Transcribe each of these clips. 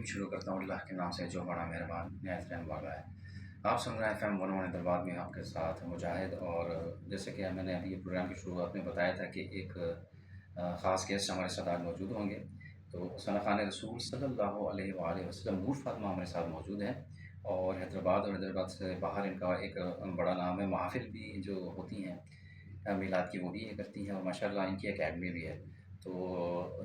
शुरू करता हूँ अल्लाह के नाम से जो बड़ा मेहरबान निहायत रहम वाला है। आप सुन रहे हैं FM 101 में आपके साथ मुजाहिद। और जैसे कि मैंने अभी प्रोग्राम की शुरुआत में बताया था कि एक ख़ास गेस्ट हमारे साथ आज मौजूद होंगे। तो सना खान रसूल सल्लल्लाहु अलैहि वसल्लम नूर फातिमा हमारे साथ मौजूद हैं। और हैदराबाद से बाहर इनका एक बड़ा नाम है। महफ़िल भी जो होती हैं मिलाद की, वो भी ये करती हैं और माशाल्लाह इनकी एकेडमी भी है। तो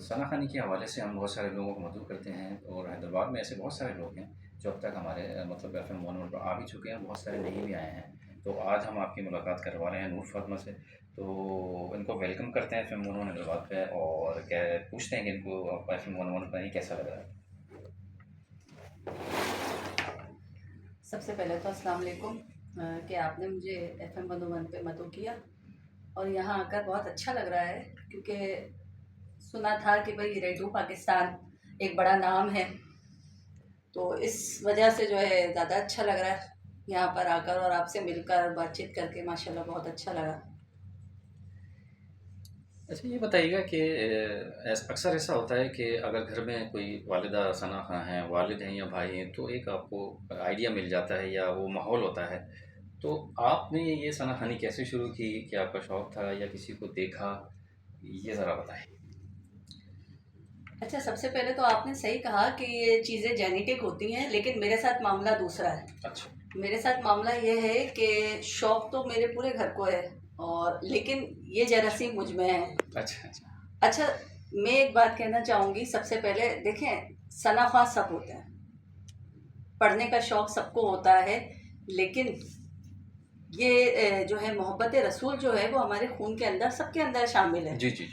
सना खानी के हवाले से हम बहुत सारे लोगों को मदऊ करते हैं और हैदराबाद में ऐसे बहुत सारे लोग हैं जो अब तक हमारे मतलब FM 101 पर आ भी चुके हैं, बहुत सारे नहीं भी आए हैं। तो आज हम आपकी मुलाकात करवा रहे हैं नूर फातिमा से। तो इनको वेलकम करते हैं FM 101 हैदराबाद पे और क्या पूछते हैं कि इनको FM 101 पर कैसा लग रहा है। सबसे पहले तो अस्सलाम वालेकुम कि आपने मुझे FM 101 पे मदऊ किया और यहाँ आकर बहुत अच्छा लग रहा है, क्योंकि सुना था कि भाई रेडियो पाकिस्तान एक बड़ा नाम है, तो इस वजह से जो है ज़्यादा अच्छा लग रहा है यहाँ पर आकर और आपसे मिलकर बातचीत करके माशाल्लाह बहुत अच्छा लगा। अच्छा, ये बताइएगा कि अक्सर ऐसा होता है कि अगर घर में कोई वालिदा सना खां हैं, वालिद हैं या भाई हैं, तो एक आपको आइडिया मिल जाता है या वो माहौल होता है। तो आपने ये सना खानी कैसे शुरू की? क्या आपका शौक़ था या किसी को देखा? ये ज़रा बताएं। अच्छा, सबसे पहले तो आपने सही कहा कि ये चीज़ें जेनेटिक होती हैं, लेकिन मेरे साथ मामला दूसरा है। अच्छा। मेरे साथ मामला ये है कि शौक़ तो मेरे पूरे घर को है, और लेकिन ये ज़रा सी मुझ में है। अच्छा अच्छा। अच्छा, मैं एक बात कहना चाहूँगी। सबसे पहले देखें, सना ख्वाह सब होते हैं, पढ़ने का शौक़ सबको होता है, लेकिन ये जो है मोहब्बत रसूल जो है वो हमारे खून के अंदर, सबके अंदर शामिल है। जी जी।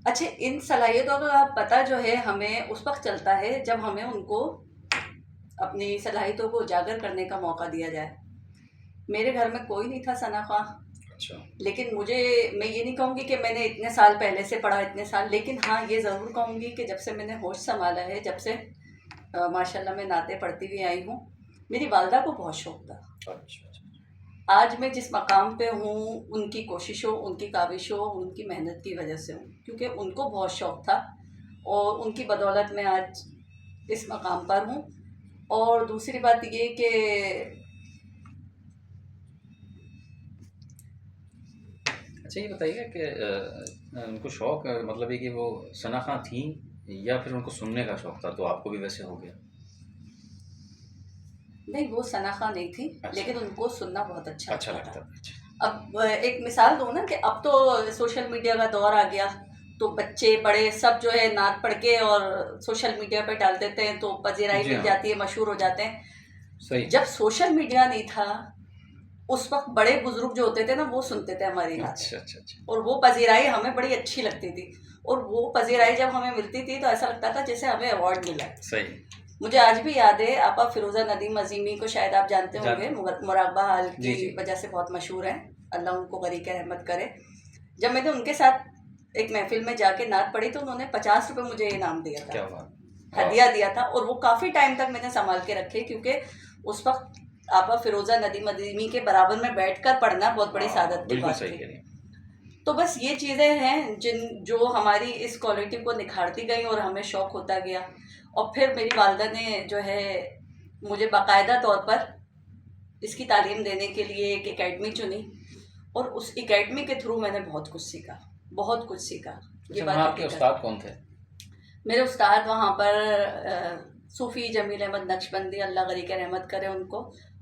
अच्छा, इन सलाहियतों का पता जो है हमें उस वक्त चलता है जब हमें उनको अपनी सलाहियतों को उजागर करने का मौका दिया जाए। मेरे घर में कोई नहीं था सना ख्वाह। अच्छा। लेकिन मुझे, मैं ये नहीं कहूँगी कि मैंने इतने साल पहले से पढ़ा, इतने साल, लेकिन हाँ ये ज़रूर कहूँगी कि जब से मैंने होश संभाला है, जब से माशाल्लाह मैं नाते पढ़ती हुई आई हूँ, मेरी वालदा को बहुत शौक़ था। अच्छा अच्छा। आज मैं जिस मकाम पे हूँ, उनकी कोशिशों, उनकी काविशों, उनकी मेहनत की वजह से हूँ, क्योंकि उनको बहुत शौक़ था और उनकी बदौलत मैं आज इस मकाम पर हूँ। और दूसरी बात ये कि अच्छा, ये बताइएगा कि उनको शौक़ मतलब है कि वो सना खां थीं या फिर उनको सुनने का शौक़ था, तो आपको भी वैसे हो गया? नहीं, वो सना खां नहीं थी। अच्छा। लेकिन उनको सुनना बहुत अच्छा अच्छा लगता लगता था। था। अच्छा। अब एक मिसाल दूँ ना कि अब तो सोशल मीडिया का दौर आ गया, तो बच्चे बड़े सब जो है नात पढ़ के और सोशल मीडिया पे डाल देते हैं, तो पज़ीराई जी मिल हाँ। जाती है, मशहूर हो जाते हैं। सही। जब सोशल मीडिया नहीं था, उस वक्त बड़े बुजुर्ग जो होते थे ना, वो सुनते थे हमारी नातें, अच्छा अच्छा अच्छा। और वो पज़ीराई हमें बड़ी अच्छी लगती थी। और वो पज़ीराई जब हमें मिलती थी तो ऐसा लगता था जैसे हमें अवार्ड मिला है। सही। मुझे आज भी याद है, आपा फिरोज़ा नदीम अज़ीमी को शायद आप जानते होंगे, मुराक़बा हाल जी की जी। वजह से बहुत मशहूर हैं, अल्लाह उनको गरीक़ रहमत करे। जब मैंने उनके साथ एक महफ़िल में जाके नात पढ़ी तो उन्होंने 50 रुपये मुझे इनाम दिया था, क्या बात। हदिया दिया था, और वो काफ़ी टाइम तक मैंने संभाल के रखे, क्योंकि उस वक्त आपा फिरोज़ा नदीम अज़ीमी के बराबर में बैठकर पढ़ना बहुत बड़ी सादत की बिल्कुल बात सही थी। कह रही हैं। तो बस ये चीज़ें हैं जो हमारी इस क्वालिटी को निखारती गई और हमें शौक़ होता गया। और फिर मेरी वालिदा ने जो है मुझे बाकायदा तौर पर इसकी तालीम देने के लिए एक एकेडमी चुनी, और उस एकेडमी के थ्रू मैंने बहुत कुछ सीखा, बहुत कुछ सीखा। ये अच्छा, बात वहाँ आपके हकीकत उस्ताद है। कौन थे? मेरे उस्ताद वहाँ पर सूफ़ी जमील अहमद नक्शबंदी, अल्लाह गरीक़ रहमत करे उनको,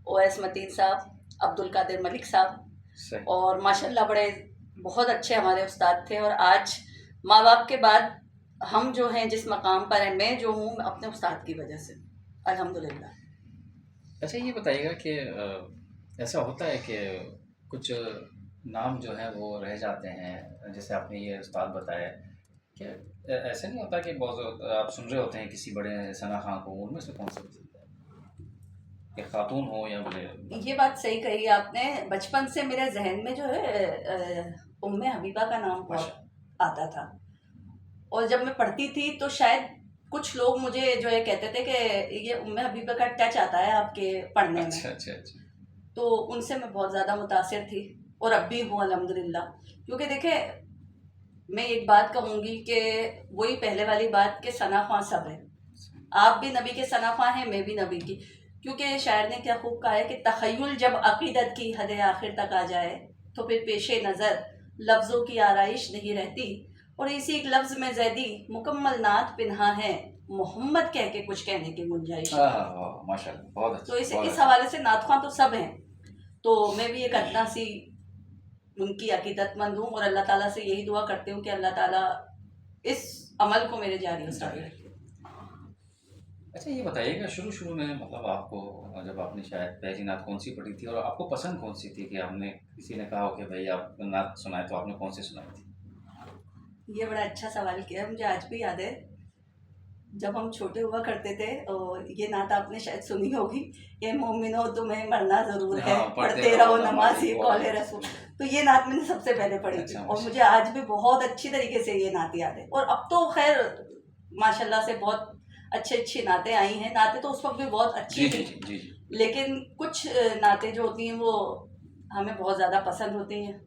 OS मतीन साहब, अब्दुल कादिर मलिक साहब, सही। और माशाल्लाह बड़े बहुत अच्छे हमारे उस्ताद थे। और आज माँ बाप के बाद हम जो हैं जिस मकाम पर हैं, मैं जो हूँ अपने उस्ताद की वजह से, अल्हम्दुलिल्लाह। अच्छा, ये बताइएगा कि ऐसा होता है कि कुछ नाम जो है वो रह जाते हैं, जैसे आपने ये उस्ताद बताया, क्या ऐसा नहीं होता कि बहुत आप सुन रहे होते हैं किसी बड़े सना खां को, उनमें से कौन सा पसंद है, कि खातून हो या बड़े? ये बात सही कही आपने। बचपन से मेरे जहन में जो है उम्मे हबीबा का नाम बहुत आता था, और जब मैं पढ़ती थी तो शायद कुछ लोग मुझे जो है कहते थे कि ये उम्मे हबीबा का टच आता है आपके पढ़ने में। अच्छा अच्छा अच्छा। तो उनसे मैं बहुत ज़्यादा मुतासिर थी, और अब भी हूँ अल्हम्दुलिल्लाह। क्योंकि देखें, मैं एक बात कहूँगी कि वही पहले वाली बात कि सना ख्वाह सब है, आप भी नबी के सनाफा हैं, मैं भी नबी की। क्योंकि शायर ने क्या खूब कहा है कि तख़य्युल जब अक़ीदत की हद आखिर तक आ जाए तो फिर पेशे नज़र लफ्ज़ों की आराइश नहीं रहती। और इसी एक लफ्ज़ में ज़ैदी मुकम्मल नात पिन्हा है, मोहम्मद कह के कुछ कहने की गुंजाइश हाँ नहीं। हाँ हाँ, माशाल्लाह, बहुत तो अच्छा, बहुत इस अच्छा। हवाले से नात ख्वां तो सब हैं, तो मैं भी एक अदना सी उनकी अकीदतमंद हूँ और अल्लाह ताला से यही दुआ करती हूँ कि अल्लाह ताला इस अमल को मेरे जारी और सारी रखे। अच्छा ये बताइएगा, शुरू शुरू में मतलब आपको जब आपने शायद पहली नात कौन सी पढ़ी थी और आपको पसंद कौन सी थी, कि आपने किसी ने कहा हो कि भाई आप नात सुनाए, तो आपने कौन सी सुनाई थी? ये बड़ा अच्छा सवाल किया, मुझे आज भी याद है जब हम छोटे हुआ करते थे और ये नात आपने शायद सुनी होगी, ये मोमिनो तुम्हें मरना ज़रूर है, हाँ, पढ़ते रहो नमाज़ी, नमाज़ी बहुत कौले अच्छा। रसूल। तो ये नात मैंने सबसे पहले पढ़ी थी अच्छा, और मुझे माशाल्लाह। आज भी बहुत अच्छी तरीके से ये नात याद है। और अब तो खैर माशाल्लाह से बहुत अच्छी नातें आई हैं। नातें तो उस वक्त भी बहुत जी अच्छी जी थी, जी जी जी। लेकिन कुछ नातें जो होती हैं वो हमें बहुत ज़्यादा पसंद होती हैं।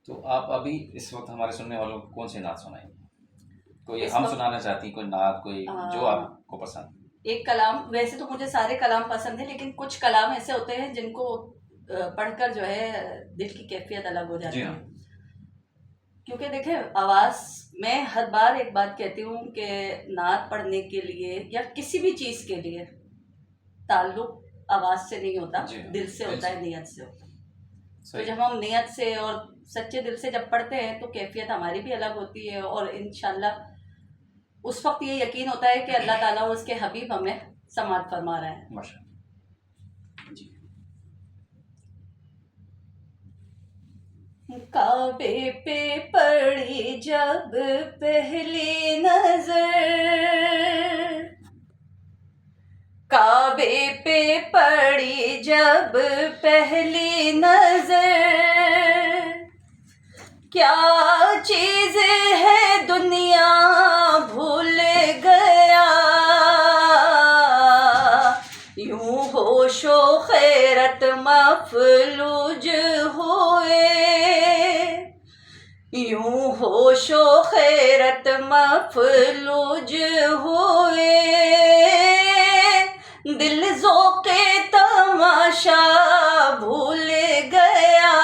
तो आप अभी इस वक्त हमारे सुनने वालों को कौन सी नात सुनाएंगे? कोई इस हम वक्त सुनाना चाहती, कोई नात, कोई जो अ, आपको पसंद? एक कलाम, वैसे तो मुझे सारे कलाम पसंद है, लेकिन कुछ कलाम ऐसे होते हैं जिनको पढ़कर जो है दिल की कैफियत अलग हो जी जाती हाँ। है। क्योंकि देखें, आवाज़, मैं हर बार एक बात कहती हूँ कि नात पढ़ने के लिए या किसी भी चीज़ के लिए ताल्लुक आवाज़ से नहीं होता, जी हाँ, दिल से दिल होता से। है, नियत से होता है। तो सही। जब हम नियत से और सच्चे दिल से जब पढ़ते हैं तो कैफियत हमारी भी अलग होती है और इंशाल्लाह उस वक्त ये यकीन होता है कि अल्लाह ताला और उसके हबीब हमें समाअत फरमा रहे हैं। माशाल्लाह। जी। काबे पे पड़ी जब पहली नजर, काबे पे पड़ी जब पहली नजर, क्या चीज है दुनिया भूल गया, यूं होशो खैरत मफलूज हुए, यूं होशो खैरत मफलूज हुए, दिल ज़ोक़े तमाशा भूल गया,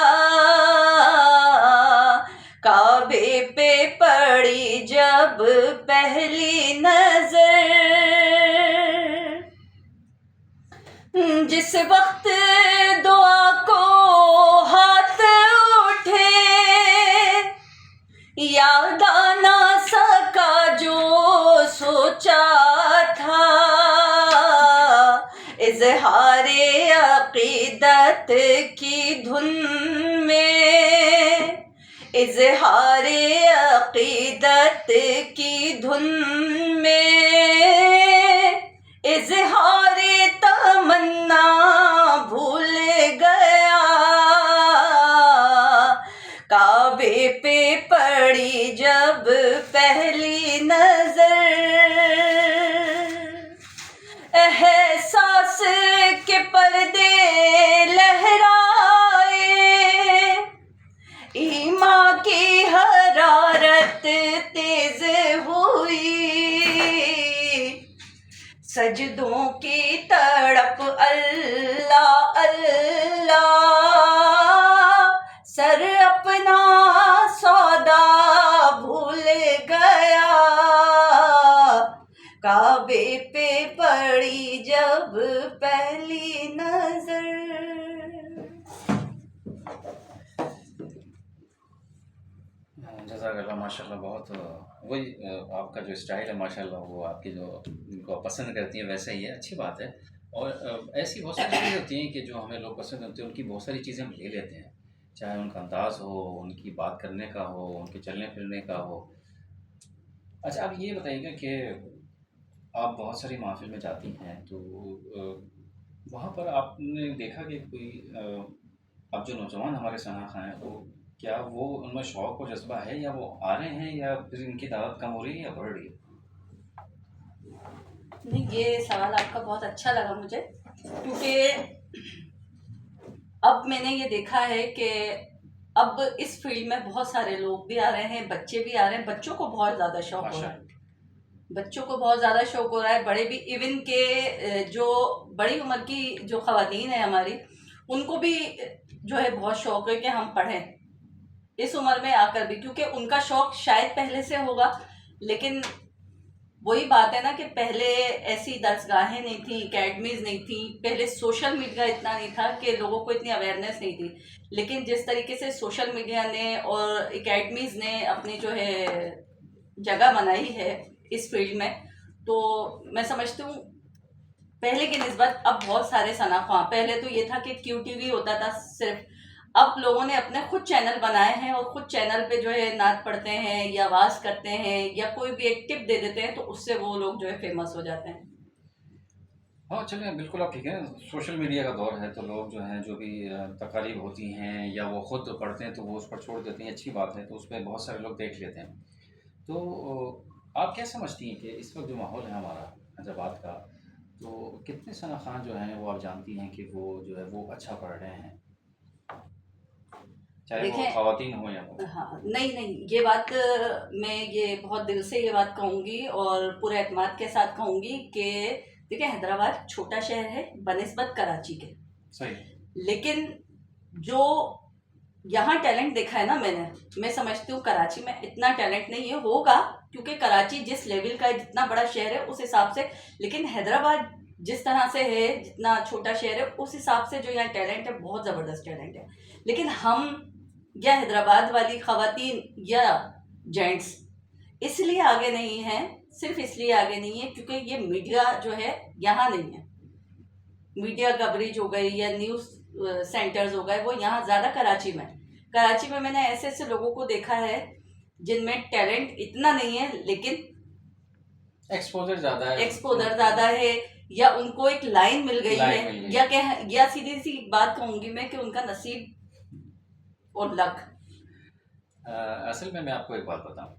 काबे पे पड़ी जब पहली नजर, जिस वक्त दुआ को हाथ उठे, याद आना सका जो सोचा था, इज़हारे अक़ीदत की धुन में, इज़हारे अक़ीदत की धुन में, इज़हारे तमन्ना भूल गया, काबे पे पड़ी जब पहली नजर, एहसास के पर्दे लहराए, ईमान की हरारत तेज हुई, सजदों की तड़प अल्लाह अल्लाह, सर अपना सौदा भूल गया, काबे पे पड़ी जब पहली नजर। जज़ाकल्लाह, माशाल्लाह। बहुत वही आपका जो स्टाइल है माशाल्लाह, वो आपकी जो जिनको आप पसंद करती हैं वैसा ही है, अच्छी बात है। और ऐसी बहुत सारी चीज़ें होती हैं कि जो हमें लोग पसंद होते हैं, उनकी बहुत सारी चीज़ें हम ले लेते हैं, चाहे उनका अंदाज़ हो, उनकी बात करने का हो, उनके चलने फिरने का हो। अच्छा, आप ये बताइएगा कि आप बहुत सारी महफ़िल में जाती हैं, तो वहाँ पर आपने देखा कि कोई अब जो नौजवान हमारे शनाख़ा हैं, वो क्या वो उनमें शौक़ और जज़्बा है, या वो आ रहे हैं, या फिर इनकी तादाद कम हो रही है या बढ़ रही है? नहीं, ये सवाल आपका बहुत अच्छा लगा मुझे, क्योंकि अब मैंने ये देखा है कि अब इस फील्ड में बहुत सारे लोग भी आ रहे हैं, बच्चे भी आ रहे हैं, बच्चों को बहुत ज़्यादा शौक हो रहा है। बच्चों को बहुत ज़्यादा शौक हो रहा है, बड़े भी, इवन के जो बड़ी उम्र की जो ख़वातीन है हमारी, उनको भी जो है बहुत शौक है कि हम पढ़ें इस उम्र में आकर भी, क्योंकि उनका शौक शायद पहले से होगा, लेकिन वही बात है ना कि पहले ऐसी दरसगाहें नहीं थी, एकेडमीज नहीं थी, पहले सोशल मीडिया इतना नहीं था कि लोगों को इतनी अवेयरनेस नहीं थी। लेकिन जिस तरीके से सोशल मीडिया ने और एकेडमीज ने अपनी जो है जगह बनाई है इस फील्ड में, तो मैं समझती हूँ पहले की निस्बत अब बहुत सारे सनाखा, पहले तो ये था कि QTV होता था सिर्फ, अब लोगों ने अपने खुद चैनल बनाए हैं और खुद चैनल पे जो है नात पढ़ते हैं या आवाज़ करते हैं या कोई भी एक टिप दे देते हैं, तो उससे वो लोग जो है फेमस हो जाते हैं। हाँ, चलिए बिल्कुल आप ठीक है। सोशल मीडिया का दौर है तो लोग जो हैं जो भी तकारीब होती हैं या वो खुद पढ़ते हैं तो वो उस पर छोड़ देते हैं, अच्छी बात है, तो उस पर बहुत सारे लोग देख लेते हैं। तो आप क्या समझती हैं कि इस वक्त जो माहौल है हमारा हैदराबाद का, तो कितने सना खान जो हैं वो आप जानती हैं कि वो जो है वो अच्छा पढ़ रहे हैं, चाहे वो देखें, खवातीन हो या वो? हाँ, नहीं नहीं, ये बात मैं ये बहुत दिल से ये बात कहूँगी और पूरे एतमाद के साथ कहूँगी कि देखिए, हैदराबाद छोटा शहर है बनिस्बत कराची के, सही। लेकिन जो यहाँ टैलेंट देखा है ना मैंने, मैं समझती हूँ कराची में इतना टैलेंट नहीं है, होगा, क्योंकि कराची जिस लेवल का है, जितना बड़ा शहर है उस हिसाब से, लेकिन हैदराबाद जिस तरह से है, जितना छोटा शहर है उस हिसाब से जो यहाँ टैलेंट है, बहुत ज़बरदस्त टैलेंट है। लेकिन हम या हैदराबाद वाली खवातीन या जेंट्स इसलिए आगे नहीं हैं, सिर्फ इसलिए आगे नहीं है क्योंकि ये मीडिया जो है यहाँ नहीं है। मीडिया कवरेज हो गई या न्यूज़ सेंटर्स हो गए, वो यहाँ ज़्यादा कराची में। कराची में मैंने ऐसे ऐसे लोगों को देखा है जिनमें टैलेंट इतना नहीं है, लेकिन एक्सपोजर ज़्यादा है, एक्सपोजर ज़्यादा है, या उनको एक लाइन मिल गई लाइन है, मिल गई। या कह, या सीधी सी बात कहूँगी मैं कि उनका नसीब और लक। असल में मैं आपको एक बात बताऊं,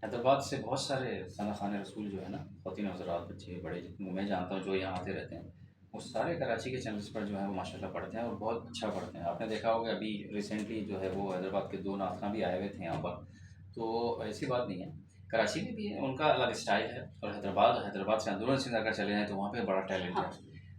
हैदराबाद से बहुत सारे सना खान रसूल जो है ना, ख़वातीन हज़रात, बच्चे बड़े जितने मैं जानता हूँ जो यहाँ आते रहते हैं, वो सारे कराची के चैनल्स पर जो है वो माशाल्लाह पढ़ते हैं और बहुत अच्छा पढ़ते हैं। आपने देखा होगा अभी रिसेंटली जो है वो हैदराबाद के 2 नात खां भी आए हुए थे यहाँ पर, तो ऐसी बात नहीं है। कराची में भी है, उनका अलग स्टाइल है, और हैदराबाद से अंदरून सिंध अगर चले जाएँ तो वहाँ पे बड़ा टैलेंट है। हाँ,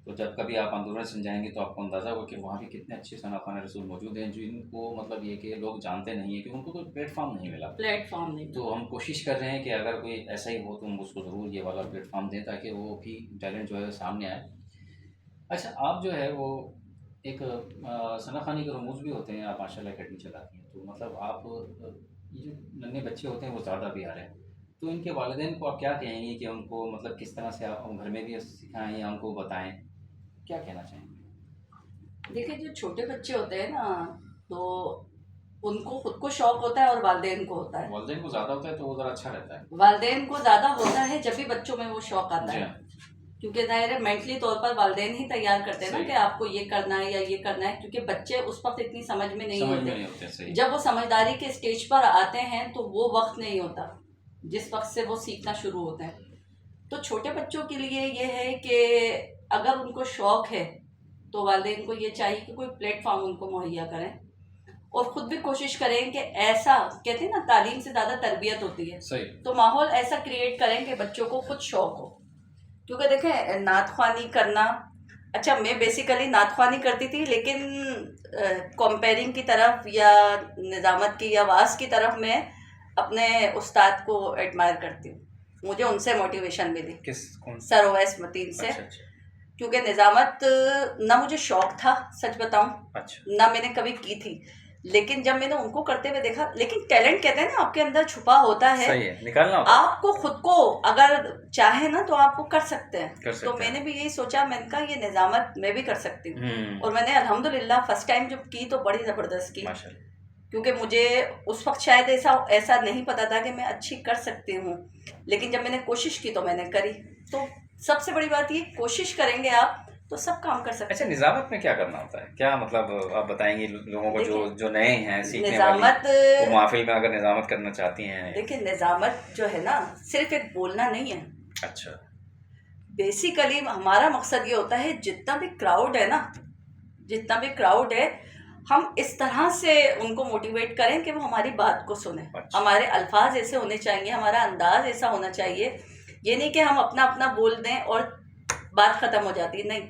तो जब कभी आप अंदरून सिंध जाएंगे तो आपको अंदाज़ा होगा कि वहाँ भी कितने अच्छे सना खान रसूल मौजूद हैं, जिनको मतलब ये कि लोग जानते नहीं हैं, कि उनको कोई प्लेटफॉर्म नहीं मिला। प्लेटफॉर्म नहीं। तो हम कोशिश कर रहे हैं कि अगर कोई ऐसा ही हो तो हम उसको ज़रूर ये वाला प्लेटफॉर्म दें ताकि वो भी टैलेंट जो है सामने आए। अच्छा, आप जो है वो एक सना खानी के रमूज़ भी होते हैं, आप माशाल्लाह अकेडमी चलाती हैं, तो मतलब आप ये जो नन्हे बच्चे होते हैं वो ज़्यादा भी आ रहे हैं, तो इनके वालिदैन को आप क्या कहेंगी कि उनको मतलब किस तरह से आप घर में भी सिखाएं या उनको बताएं, क्या कहना चाहेंगे? देखिए, जो छोटे बच्चे होते हैं ना, तो उनको खुद को शौक होता है और वालिदैन को होता है। वालिदैन को ज़्यादा होता है तो वो ज़रा अच्छा रहता है। वालिदैन को ज़्यादा होता है जब भी बच्चों में वो शौक आता जी है, हाँ। क्योंकि ज़ाहिर है मेंटली तौर पर वालिदैन ही तैयार करते हैं ना सही। कि आपको ये करना है या ये करना है, क्योंकि बच्चे उस वक्त इतनी समझ में नहीं समझ में होते। नहीं होते, सही। जब वो समझदारी के स्टेज पर आते हैं तो वो वक्त नहीं होता जिस वक्त से वो सीखना शुरू होते हैं। तो छोटे बच्चों के लिए ये है कि अगर उनको शौक है तो वालिदैन को ये चाहिए कि कोई प्लेटफॉर्म उनको मुहैया करें, और ख़ुद भी कोशिश करें कि ऐसा, कहते हैं ना तालीम से ज़्यादा तरबियत होती है, सही। तो माहौल ऐसा क्रिएट करें कि बच्चों को खुद शौक हो। क्योंकि देखें, नात ख्वानी करना, अच्छा मैं बेसिकली नात ख्वानी करती थी, लेकिन कंपेयरिंग की तरफ या निज़ामत की या वास की तरफ मैं अपने उस्ताद को एडमायर करती हूँ, मुझे उनसे मोटिवेशन मिली। किस कौन? सर ओवैस मतीन से। अच्छा अच्छा। क्योंकि निज़ामत ना मुझे शौक था, सच बताऊं, अच्छा। ना मैंने कभी की थी, लेकिन जब मैंने उनको करते हुए देखा, लेकिन टैलेंट कहते हैं ना आपके अंदर छुपा होता है, सही है, निकालना होता है। आपको खुद को अगर चाहे ना तो आप वो कर सकते हैं। कर सकते तो हैं। मैंने भी यही सोचा, मैंने कहा ये निज़ामत मैं भी कर सकती हूँ, और मैंने अल्हम्दुलिल्लाह फर्स्ट टाइम जब की तो बड़ी ज़बरदस्त की, माशाल्लाह। क्योंकि मुझे उस वक्त शायद ऐसा नहीं पता था कि मैं अच्छी कर सकती हूँ, लेकिन जब मैंने कोशिश की तो मैंने करी। तो सबसे बड़ी बात ये, कोशिश करेंगे आप तो सब काम कर सकते हैं। अच्छा, निज़ामत में क्या करना होता है, क्या मतलब आप बताएंगी लोगों को जो नए हैं सीखने निज़ामत, वाली, वो महफिल में अगर निज़ामत करना चाहती हैं? देखिए, निज़ामत जो है ना सिर्फ एक बोलना नहीं है। अच्छा। बेसिकली हमारा मकसद ये होता है, जितना भी क्राउड है ना, जितना भी क्राउड है, हम इस तरह से उनको मोटिवेट करें कि वो हमारी बात को सुने। अच्छा। हमारे अल्फाज ऐसे होने चाहिए, हमारा अंदाज ऐसा होना चाहिए ये नहीं कि हम अपना अपना बोल दें और बात ख़त्म हो जाती है, नहीं।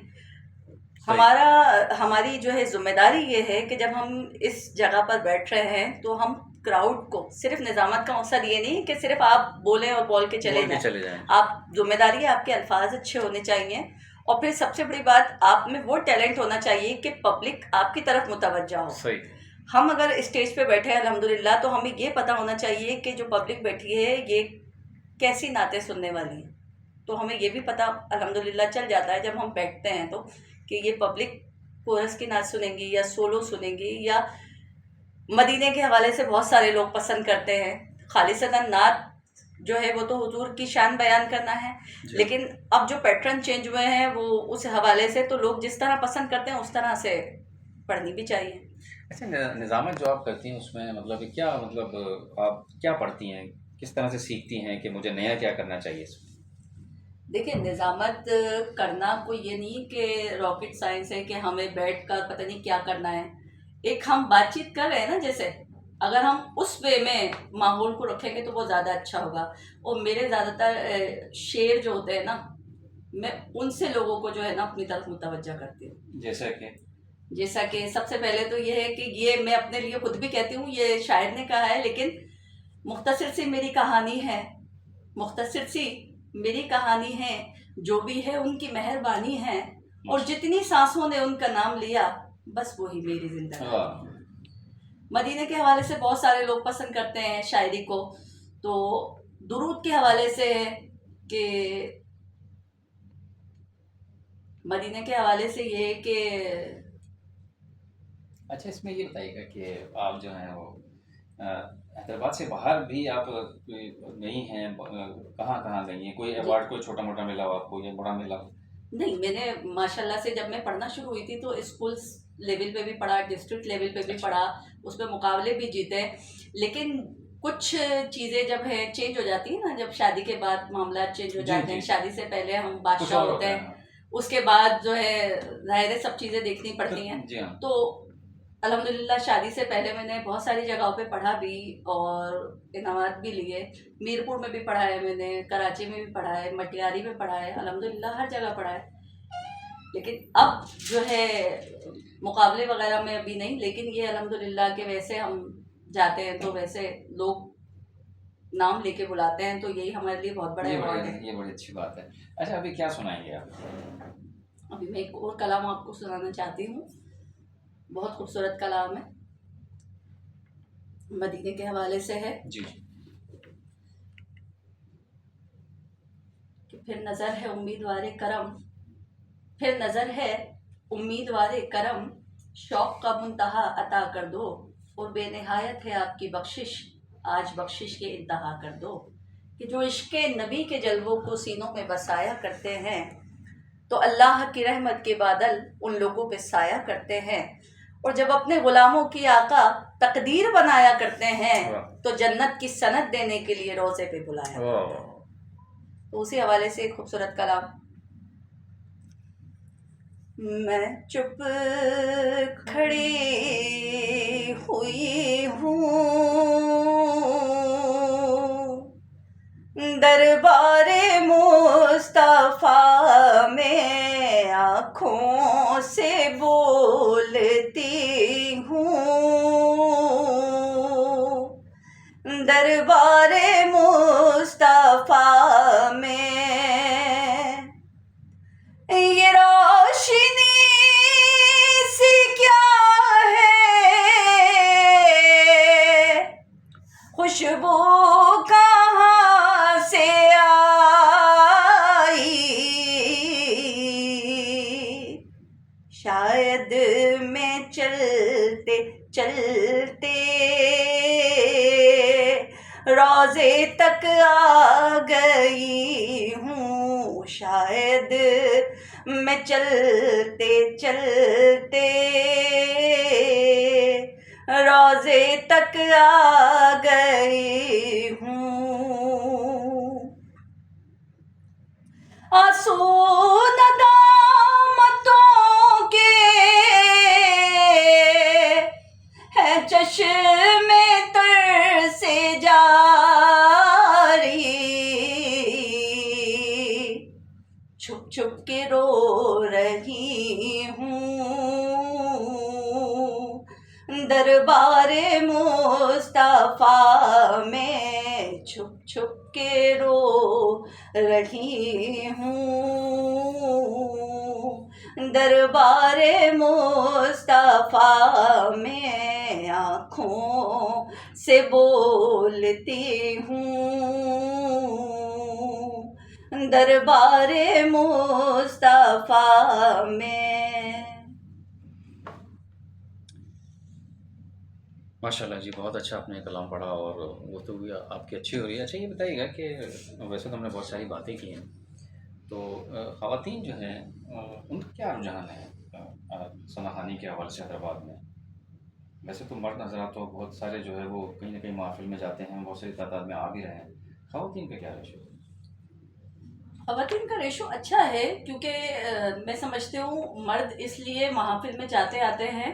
सही। हमारी जो है जिम्मेदारी ये है कि जब हम इस जगह पर बैठ रहे हैं तो हम क्राउड को, सिर्फ निजामत का मकसद ये नहीं कि सिर्फ आप बोलें और बोल के चले जाएं। आप जिम्मेदारी है, आपके अल्फाज अच्छे होने चाहिए, और फिर सबसे बड़ी बात, आप में वो टैलेंट होना चाहिए कि पब्लिक आपकी तरफ मुतवज्जा हो। सही। हम अगर स्टेज पे बैठे हैं अल्हम्दुलिल्लाह, तो हमें ये पता होना चाहिए कि जो पब्लिक बैठी है ये कैसी नातें सुनने वाली है। तो हमें ये भी पता अल्हम्दुलिल्लाह चल जाता है जब हम बैठते हैं तो, कि ये पब्लिक कोरस की नात सुनेंगी या सोलो सुनेंगी, या मदीने के हवाले से बहुत सारे लोग पसंद करते हैं। खालिसतन नात जो है वो तो हुजूर की शान बयान करना है, लेकिन अब जो पैटर्न चेंज हुए हैं वो उस हवाले से, तो लोग जिस तरह पसंद करते हैं उस तरह से पढ़नी भी चाहिए। अच्छा, निज़ामत जो आप करती हैं उसमें मतलब क्या, मतलब आप क्या पढ़ती हैं, किस तरह से सीखती हैं कि मुझे नया क्या करना चाहिए इसमें? देखिए, निज़ामत करना कोई ये नहीं कि रॉकेट साइंस है कि हमें बैठ कर पता नहीं क्या करना है। एक हम बातचीत कर रहे हैं ना, जैसे अगर हम उस वे में माहौल को रखेंगे तो वो ज़्यादा अच्छा होगा। और मेरे ज़्यादातर शेर जो होते हैं ना, मैं उनसे लोगों को जो है ना अपनी तरफ मुतवज्जा करती हूँ। जैसा कि सबसे पहले तो ये है कि ये मैं अपने लिए खुद भी कहती हूँ, ये शायर ने कहा है, लेकिन मुख्तसर सी मेरी कहानी है, मुख्तसर सी मेरी कहानी है, जो भी है उनकी मेहरबानी है, और जितनी सांसों ने उनका नाम लिया बस वही मेरी जिंदगी। मदीने के हवाले से बहुत सारे लोग पसंद करते हैं शायरी को, तो दुरूद के हवाले से है कि मदीने के हवाले से ये है कि अच्छा, इसमें ये बताइएगा कि आप जो हैं वो हैदराबाद से बाहर भी आप गई हैं, कहाँ कहाँ गई हैं? कोई अवार्ड कोई छोटा मोटा मिला हो आपको या बड़ा मिला हो? नहीं, मैंने माशाल्लाह से जब मैं पढ़ना शुरू हुई थी तो स्कूल लेवल पे भी पढ़ा, डिस्ट्रिक्ट लेवल पे भी पढ़ा, उसमें मुकाबले भी जीते। लेकिन कुछ चीज़ें जब है चेंज हो जाती है ना, जब शादी के बाद मामला चेंज हो जाते हैं। शादी से पहले हम बादशाह होते हैं, उसके बाद जो है जाहिर है सब चीज़ें देखनी पड़ती हैं। तो अल्हम्दुलिल्लाह शादी से पहले मैंने बहुत सारी जगहों पे पढ़ा भी और इनामात भी लिए। मीरपुर में भी पढ़ा है मैंने, कराची में भी पढ़ा है, मटियारी में पढ़ा है, अल्हम्दुलिल्लाह हर जगह पढ़ा है। लेकिन अब जो है मुकाबले वगैरह में अभी नहीं, लेकिन ये अल्हम्दुलिल्लाह के वैसे हम जाते हैं तो वैसे लोग नाम लेके बुलाते हैं, तो यही हमारे लिए बहुत बड़ा अवार्ड है। ये बड़ी अच्छी बात है। अच्छा, अभी क्या सुनाएंगे आप? अभी मैं एक और कलाम आपको सुनाना चाहती हूँ, बहुत खूबसूरत कलाम है, मदीने के हवाले से है जी। कि फिर नज़र है उम्मीदवारे करम, फिर नज़र है उम्मीदवारे करम, शौक़ का मुंतहा अता कर दो, और बेनहायत है आपकी बख्शिश, आज बख्शिश के इंतहा कर दो। कि जो इश्क़ नबी के जलवों को सीनों में बसाया करते हैं, तो अल्लाह की रहमत के बादल उन लोगों पे साया करते हैं। और जब अपने गुलामों की आका तकदीर बनाया करते हैं, तो जन्नत की सनद देने के लिए रोज़े पे बुलाया। तो उसी हवाले से एक खूबसूरत कलाम। मैं चुप खड़ी हुई हूँ दरबारे मुस्तफा में, आँखों से बोलती हूँ दरबारे मुस्तफा में। ये रोशनी सी क्या है, खुशबू कहाँ से आई, शायद मैं चलते चलते रोज़े तक आ गई हूँ, शायद मैं चलते चलते रोज़े तक आ गई हूँ। आंसू नदामतों के है चश्मे तर से जारी, छुप के रो रही हूँ, दरबारे मुस्तफा में छुप छुप के रो रही हूँ, दरबारे मुस्तफा में आँखों से बोलती हूँ, दरबारे मुस्तफा में। माशाल्लाह जी, बहुत अच्छा आपने कलाम पढ़ा और वो तो भी आपकी अच्छी हो रही है। अच्छा ये बताइएगा कि वैसे तो हमने बहुत सारी बातें की हैं, तो ख़वातीन जो हैं उनका क्या रुझान है सनाखानी के हवाले से हैदराबाद में? वैसे तो मर्द हज़रात तो बहुत सारे जो है वो कहीं न कहीं महफ़िल में जाते हैं, बहुत सारी तादाद में आ भी रहे हैं। ख़वातीन का क्या रेशो है? ख़वातीन का रेशो अच्छा है, क्योंकि मैं समझती हूँ मर्द इसलिए महफ़िल में जाते आते हैं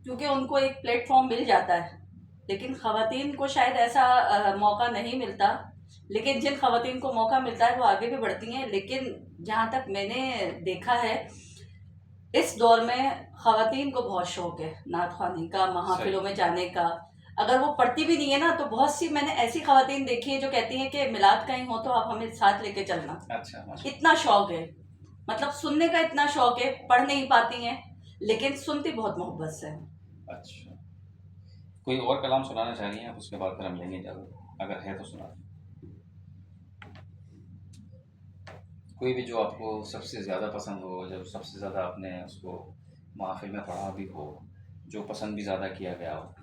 क्योंकि उनको एक प्लेटफॉर्म मिल जाता है, लेकिन ख़वातीन को शायद ऐसा मौका नहीं मिलता। लेकिन जिन ख़वातीन को मौका मिलता है वो आगे भी बढ़ती हैं। लेकिन जहाँ तक मैंने देखा है, इस दौर में ख़वातीन को बहुत शौक़ है नात ख़्वानी का, महफ़िलों में जाने का। अगर वो पढ़ती भी नहीं है ना, तो बहुत सी मैंने ऐसी ख़वातीन देखी है जो कहती हैं कि मिलाद कहीं हो तो आप हमें साथ लेके चलना। अच्छा, माशा इतना शौक़ है, मतलब सुनने का इतना शौक़ है, पढ़ नहीं पाती हैं लेकिन सुनती बहुत मोहब्बत से हैं। अच्छा। कोई और कलाम सुनाना चाह रही हैं आप? उसके बाद फिर हम लेंगे इजाज़त, अगर है तो सुना दें। कोई भी जो आपको सबसे ज़्यादा पसंद हो, जब सबसे ज़्यादा आपने उसको महफ़िल में पढ़ा भी हो, जो पसंद भी ज़्यादा किया गया हो?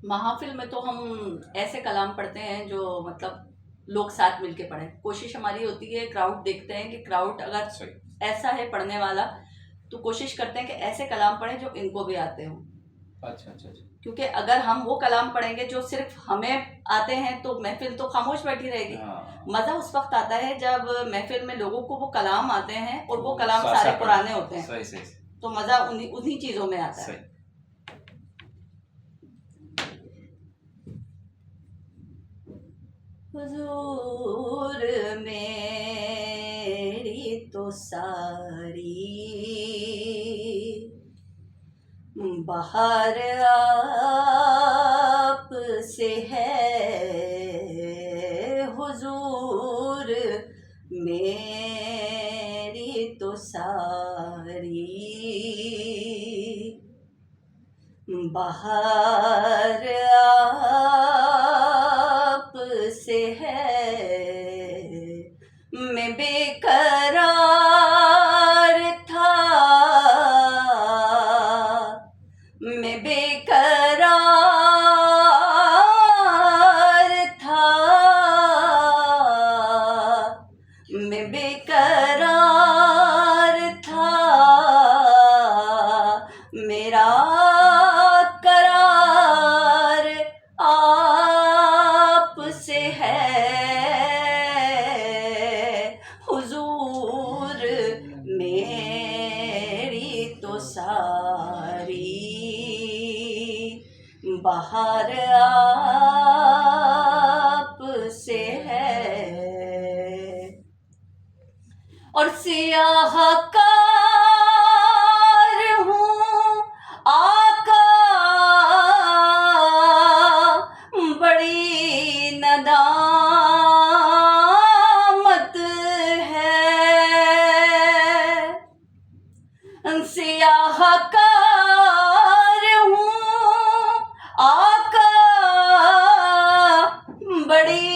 महफ़िल में तो हम ऐसे कलाम पढ़ते हैं जो मतलब लोग साथ मिलके पढ़ें। कोशिश हमारी होती है, क्राउड देखते हैं कि क्राउड अगर सही। ऐसा है पढ़ने वाला, तो कोशिश करते हैं कि ऐसे कलाम पढ़ें जो इनको भी आते हों। अच्छा, अच्छा, अच्छा। क्योंकि अगर हम वो कलाम पढ़ेंगे जो सिर्फ हमें आते हैं तो महफ़िल तो खामोश बैठी रहेगी। हाँ, मज़ा उस वक़्त आता है जब महफ़िल में लोगों को वो कलाम आते हैं और वो वो कलाम साथ सारे साथ पढ़ें। पुराने होते हैं, सही, सही, सही। तो मज़ा उन्हीं उन्हीं चीज़ों में आता है। सही। हुज़ूर मेरी तो सारी बहार आप से है, हुज़ूर मेरी तो सारी बहार आप से है। मैं बेकरार था, मैं बेकरार था, मैं बेकरार था, मेरा करार आप से है, हुज़ूर मेरी तो सारी बहार आप से है। और सियाहकार हूँ आका, बड़ी नदामत है। सियाहकार हूँ आका, बड़ी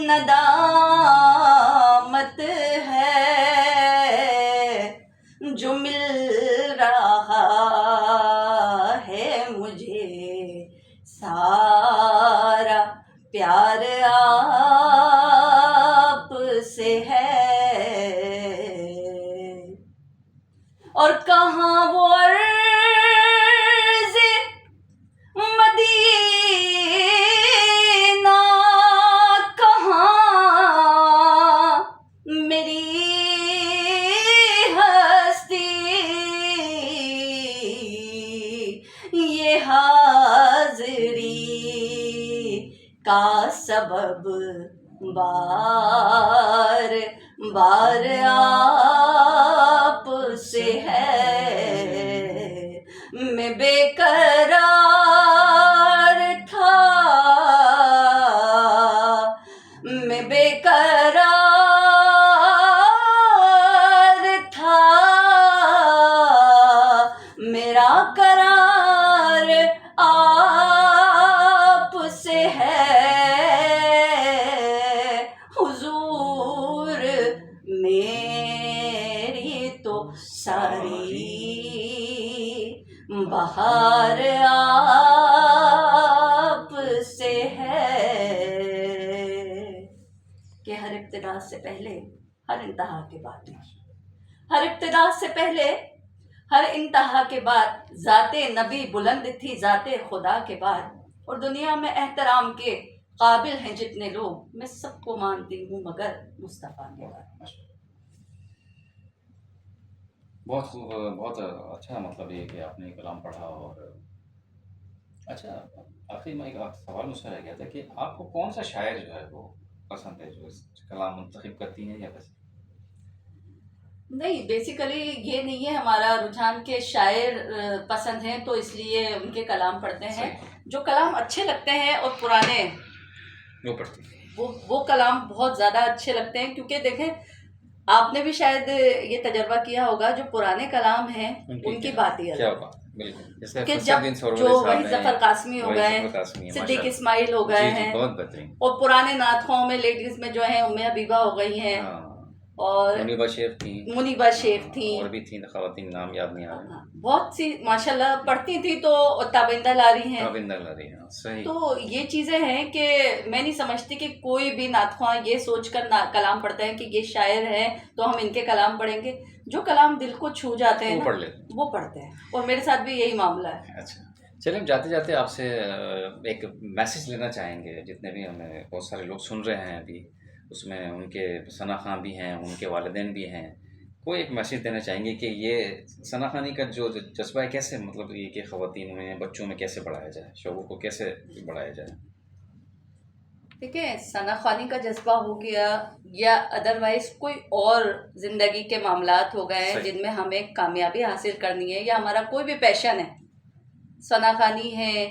नदामत है। जो मिल रहा है मुझे सारा प्यार आप से है। और कहाँ वो अर्ज़ मदीना, कहाँ मेरी हस्ती, ये हाज़री का सबब बार बार आप से है, मैं बेकरार था, मैं बेकरार था, मेरा करार आप से है, हुजूर मेरी तो सारी बहार आप से है, कि हर इब्तिदा से पहले हर इंतहा के बाद, हर इब्तिदा से पहले हर इंतहा के बाद ज़ाते नबी बुलंद थी ज़ाते खुदा के बाद, और दुनिया में एहतराम के काबिल हैं जितने लोग, मैं सबको मानती हूँ मगर मुस्तफ़ा के बाद। बहुत खूब, बहुत अच्छा, मतलब ये कि आपने कलाम पढ़ा। और अच्छा, आखिर में एक सवाल मुझसे रह गया था कि आपको कौन सा शायर जो है वो पसंद है, जो इस कलाम मुंतखब करती हैं, या कैसे? नहीं, बेसिकली ये नहीं है हमारा रुझान के शायर पसंद हैं तो इसलिए उनके कलाम पढ़ते हैं। सही। जो कलाम अच्छे लगते हैं और पुराने, वो पढ़ती हैं। वो कलाम बहुत ज़्यादा अच्छे लगते हैं, क्योंकि देखें आपने भी शायद ये तजर्बा किया होगा, जो पुराने कलाम हैं उनकी बात ही क्या अलग बात, बिल्कुल। जैसे कि फसरुद्दीन जब सोरवली जो साहब वही हैं, जफर कासमी हो वही गए, ज़फ़र कासमी हैं, सिद्दीक माशाअल्लाह। इस्माइल हो गए जी, जी, हैं, बहुत बेहतरीन। और पुराने नातखाओं में लेडीज में जो है उम्मे हबीबा हो गई हैं, हाँ, और मुनीबा शेख थी। मुनीबा शेख थी, और भी थी ख़वातीन, नाम याद नहीं आ रहे। बहुत सी माशाल्लाह पढ़ती थी, तो ताबिंदा लारी हैं। ताबिंदा लारी, हाँ, सही। तो ये चीज़ें हैं कि मैं नहीं समझती कि कोई भी नातख़्वां ये सोचकर कलाम पढ़ता है कि ये शायर है तो हम इनके कलाम पढ़ेंगे। जो कलाम दिल को छू जाते हैं वो ना, पढ़ लेते हैं। वो पढ़ते हैं, और मेरे साथ भी यही मामला है। अच्छा, चलिए, हम जाते-जाते आपसे एक मैसेज लेना चाहेंगे, जितने भी हमें बहुत सारे लोग सुन रहे हैं अभी, उसमें उनके सना खां भी हैं, उनके वालिदैन भी हैं। कोई एक मैसेज देना चाहेंगे कि ये सना खानी का जो जज़्बा है, कैसे, मतलब ये कि ख़वातीन में, बच्चों में कैसे बढ़ाया जाए, शऊर को कैसे बढ़ाया जाए? ठीक है, सना खानी का जज्बा हो गया, या अदरवाइज कोई और ज़िंदगी के मामलात हो गए हैं सही। जिनमें हमें कामयाबी हासिल करनी है, या हमारा कोई भी पैशन है, सना खानी है,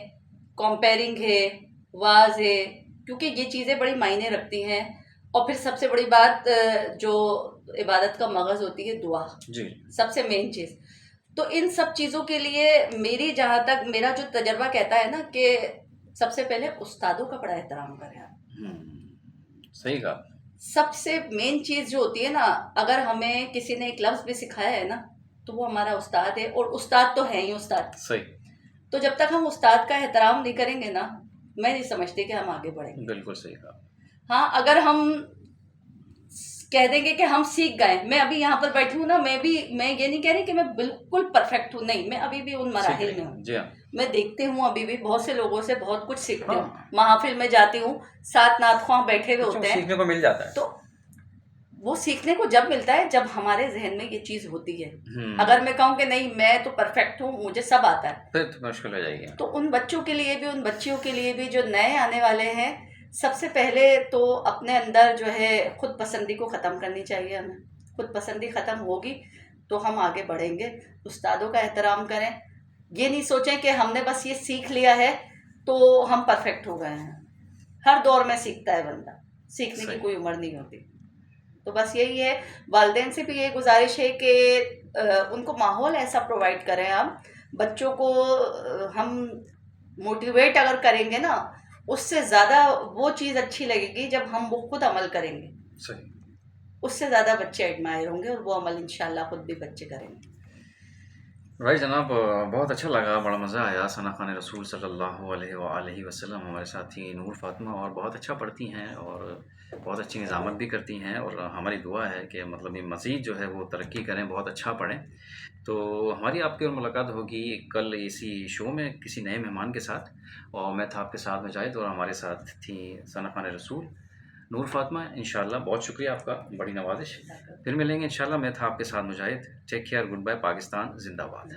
कंपेयरिंग है, वाज है, क्योंकि ये चीज़ें बड़ी मायने रखती हैं। और फिर सबसे बड़ी बात जो इबादत का मगज़ होती है, दुआ, जी। सबसे मेन चीज़। तो इन सब चीज़ों के लिए मेरी, जहाँ तक मेरा जो तजर्बा कहता है ना, कि सबसे पहले उस्तादों का बड़ा एहतराम करें आप। सही कहा। सबसे मेन चीज़ जो होती है ना, अगर हमें किसी ने एक लफ्ज़ भी सिखाया है ना, तो वो हमारा उस्ताद है, और उस्ताद तो है ही उस्ताद। सही। तो जब तक हम उस्ताद का एहतराम नहीं करेंगे ना, मैं नहीं समझती कि हम आगे बढ़ेंगे। बिल्कुल सही कहा। हाँ, अगर हम कह देंगे कि हम सीख गए, मैं अभी यहाँ पर बैठी हूँ ना, मैं ये नहीं कह रही कि मैं बिल्कुल परफेक्ट हूँ, नहीं, मैं अभी भी उन मराहिल में हूँ। जी हाँ। मैं देखती हूँ अभी भी बहुत से लोगों से बहुत कुछ सीखती हूँ। हाँ। महफिल में जाती हूँ, साथ नातख़्वां बैठे हुए होते हैं, सीखने को मिल जाता है। तो वो सीखने को जब मिलता है जब हमारे जहन में ये चीज़ होती है। अगर मैं कहूँ कि नहीं मैं तो परफेक्ट हूँ, मुझे सब आता है, फिर तो मुश्किल हो जाएगी। तो उन बच्चों के लिए भी, उन बच्चियों के लिए भी जो नए आने वाले हैं, सबसे पहले तो अपने अंदर जो है खुद पसंदी को ख़त्म करनी चाहिए हमें। खुद पसंदी ख़त्म होगी तो हम आगे बढ़ेंगे। उस्तादों का एहतराम करें, ये नहीं सोचें कि हमने बस ये सीख लिया है तो हम परफेक्ट हो गए हैं। हर दौर में सीखता है बंदा, सीखने की कोई उम्र नहीं होती। तो बस यही है, वालिदैन से भी ये गुजारिश है कि उनको माहौल ऐसा प्रोवाइड करें हम बच्चों को। हम मोटिवेट अगर करेंगे ना, उससे ज़्यादा वो चीज़ अच्छी लगेगी जब हम वो खुद अमल करेंगे। सही। उससे ज़्यादा बच्चे एडमायर होंगे और वो अमल इंशाल्लाह खुद भी बच्चे करेंगे। भाई जनाब, बहुत अच्छा लगा, बड़ा मज़ा आया। सना खान रसूल सल्लल्लाहु अलैहि वसल्लम हमारे साथ थी नूर फ़ातिमा, और बहुत अच्छा पढ़ती हैं और बहुत अच्छी निज़ामत भी करती हैं, और हमारी दुआ है कि मतलब ये मज़ीद जो है वो तरक्की करें, बहुत अच्छा पढ़ें। तो हमारी आपकी और मुलाकात होगी कल इसी शो में किसी नए मेहमान के साथ, और मैं था आपके साथ मुजाहिद, और हमारे साथ थी सना खान रसूल नूर फ़ातिमा। इंशाल्लाह, बहुत शुक्रिया आपका, बड़ी नवाज़िश। फिर मिलेंगे इंशाल्लाह। मैं था आपके साथ Mujahid. Take care, goodbye, Pakistan जिंदाबाद।